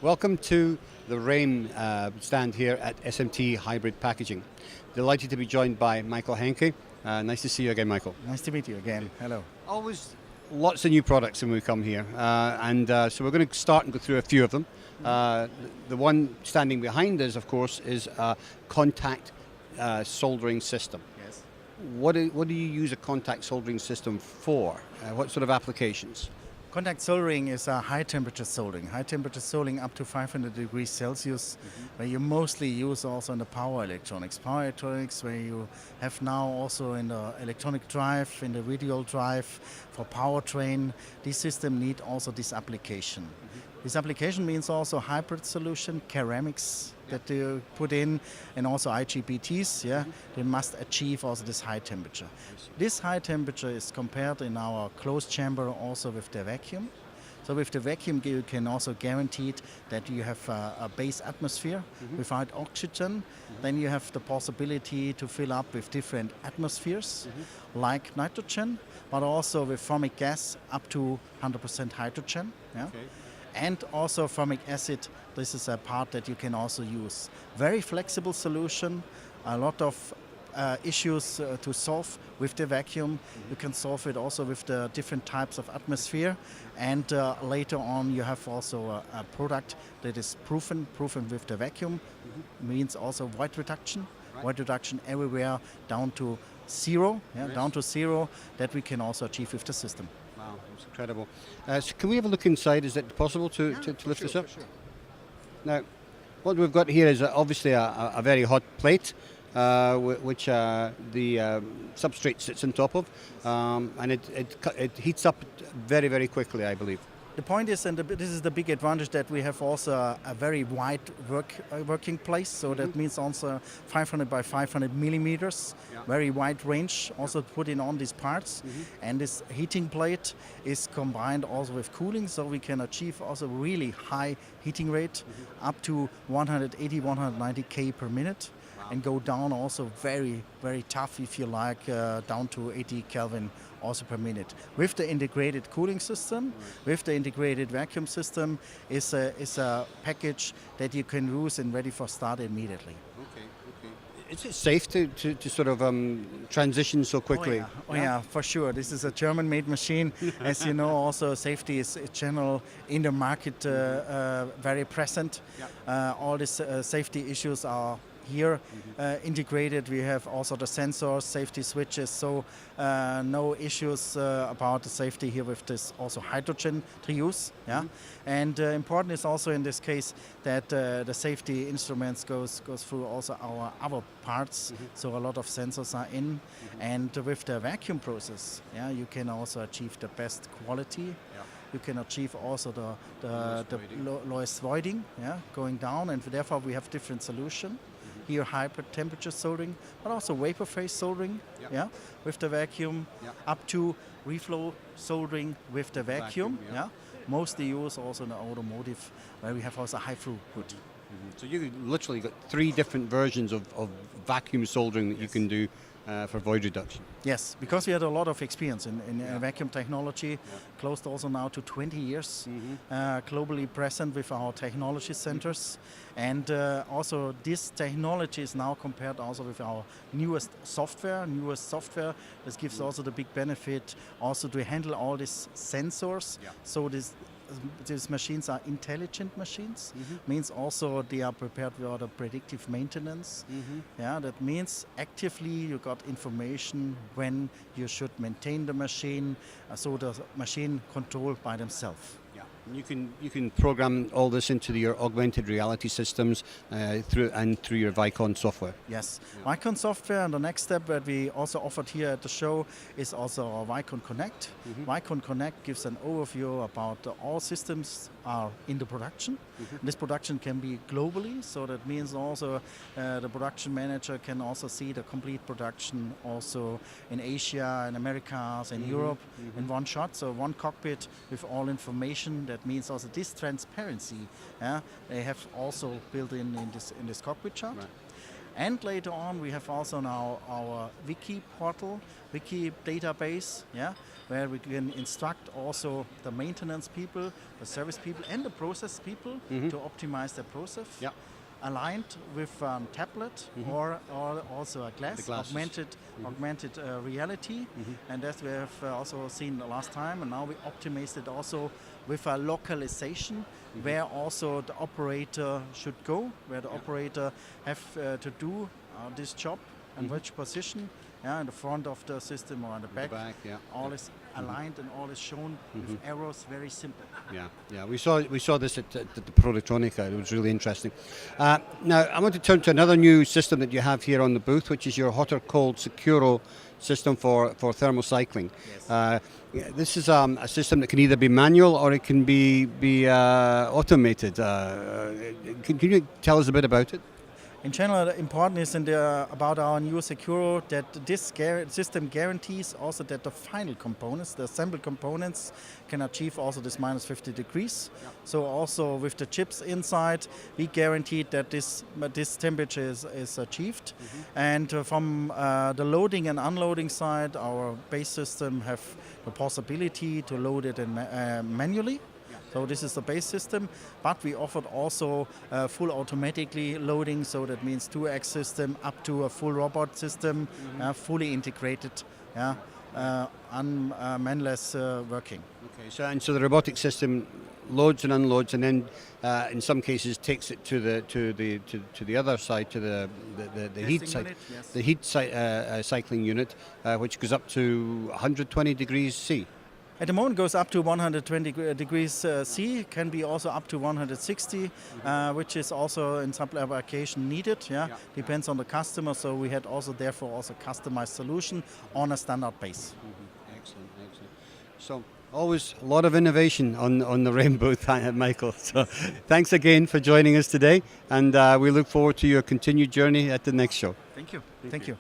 Welcome to the Rehm stand here at SMT Hybrid Packaging. Delighted to be joined by Michael Henke. Nice to see you again, Michael. Nice to meet you again. Hello. Always lots of new products when we come here, so we're going to start and go through a few of them. The one standing behind us, of course, is a contact soldering system. Yes. What do you use a contact soldering system for? What sort of applications? Contact soldering is a high temperature soldering. High temperature soldering up to 500 degrees Celsius, where you mostly use also in the power electronics. Power electronics where you have now also in the electronic drive, in the radial drive, for powertrain. This system need also this application. This application means also hybrid solution, ceramics that you put in, and also IGBTs, they must achieve also this high temperature. This high temperature is compared in our closed chamber also with the vacuum. So with the vacuum you can also guarantee that you have a base atmosphere without oxygen. Then you have the possibility to fill up with different atmospheres like nitrogen, but also with formic gas up to 100% hydrogen. Okay. And also formic acid, this is a part that you can also use. Very flexible solution, a lot of issues to solve with the vacuum. You can solve it also with the different types of atmosphere, and later on you have also a product that is proven with the vacuum. Means also void reduction. Void reduction everywhere down to zero, down to zero, that we can also achieve with the system. Wow, that's incredible. So can we have a look inside? Is it possible to lift this up? Sure. Now, what we've got here is obviously a very hot plate, which the substrate sits on top of, and it heats up very, very quickly, I believe. The point is, and this is the big advantage, that we have also a very wide working place. So that means also 500 by 500 millimeters, very wide range, also putting on these parts. And this heating plate is combined also with cooling, so we can achieve also really high heating rate, up to 180, 190 K per minute. And go down also very, very tough, if you like, down to 80 Kelvin also per minute. With the integrated cooling system, with the integrated vacuum system, is a package that you can use and ready for start immediately. Okay. Is it safe to sort of transition so quickly? Oh yeah, for sure. This is a German-made machine. As you know, also safety is general in the market, very present. All these safety issues are here integrated. We have also the sensors, safety switches, so no issues about the safety here with this also hydrogen to use. And important is also in this case that the safety instruments goes through also our other parts, so a lot of sensors are in, and with the vacuum process, you can also achieve the best quality. You can achieve also the lowest voiding, going down, and therefore we have different solutions. Here hybrid temperature soldering, but also vapor phase soldering, with the vacuum, up to reflow soldering with the vacuum, mostly used also in the automotive, where we have also high throughput. So you literally got three different versions of vacuum soldering that you can do for void reduction. Yes, because we had a lot of experience in vacuum technology, close to also now to 20 years, globally present with our technology centers. And also this technology is now compared also with our newest software. This gives also the big benefit also to handle all these sensors. So these machines are intelligent machines. Means also they are prepared for the predictive maintenance. That means actively you got information when you should maintain the machine, so the machine controlled by themselves. You can program all this into your augmented reality systems through your Vicon software. Yes, Vicon software, and the next step that we also offered here at the show is also our Vicon Connect. Vicon Connect gives an overview about all systems are in the production. This production can be globally, so that means also the production manager can also see the complete production also in Asia, in Americas, in Europe in one shot. So one cockpit with all information. That means also this transparency. They have also built in this cockpit chart. And later on, we have also now our Wiki portal, Wiki database, yeah, where we can instruct also the maintenance people, the service people, and the process people to optimize their process. Yeah. Aligned with tablet or also a glass, augmented reality, and that we have also seen the last time, and now we optimized it also with a localization where also the operator should go, where the operator have to do this job and which position, yeah, in the front of the system or in the back. Yeah. All is aligned and all is shown with arrows, very simple. Yeah. We saw this at the Prototronica. It was really interesting. Now I want to turn to another new system that you have here on the booth, which is your hot or cold Securo system for thermal cycling. Yes. This is a system that can either be manual or it can be automated. Can you tell us a bit about it? In general, the important is about our new Securo that this system guarantees also that the final components, the assembled components, can achieve also this minus 50 degrees. Yeah. So also with the chips inside, we guarantee that this temperature is achieved. And from the loading and unloading side, our base system have the possibility to load it manually. So this is the base system, but we offered also full automatically loading, so that means 2X system up to a full robot system, fully integrated, manless working. Okay, so the robotic system loads and unloads, and then in some cases takes it to the other side, to the heat side, unit, yes. the heat cycling unit, which goes up to 120 degrees C. At the moment goes up to 120 degrees C, can be also up to 160, which is also in some application needed, depends on the customer, so we had also therefore also customized solution on a standard base. Excellent. So always a lot of innovation on the Rehm booth, Michael. So thanks again for joining us today, and we look forward to your continued journey at the next show. Thank you.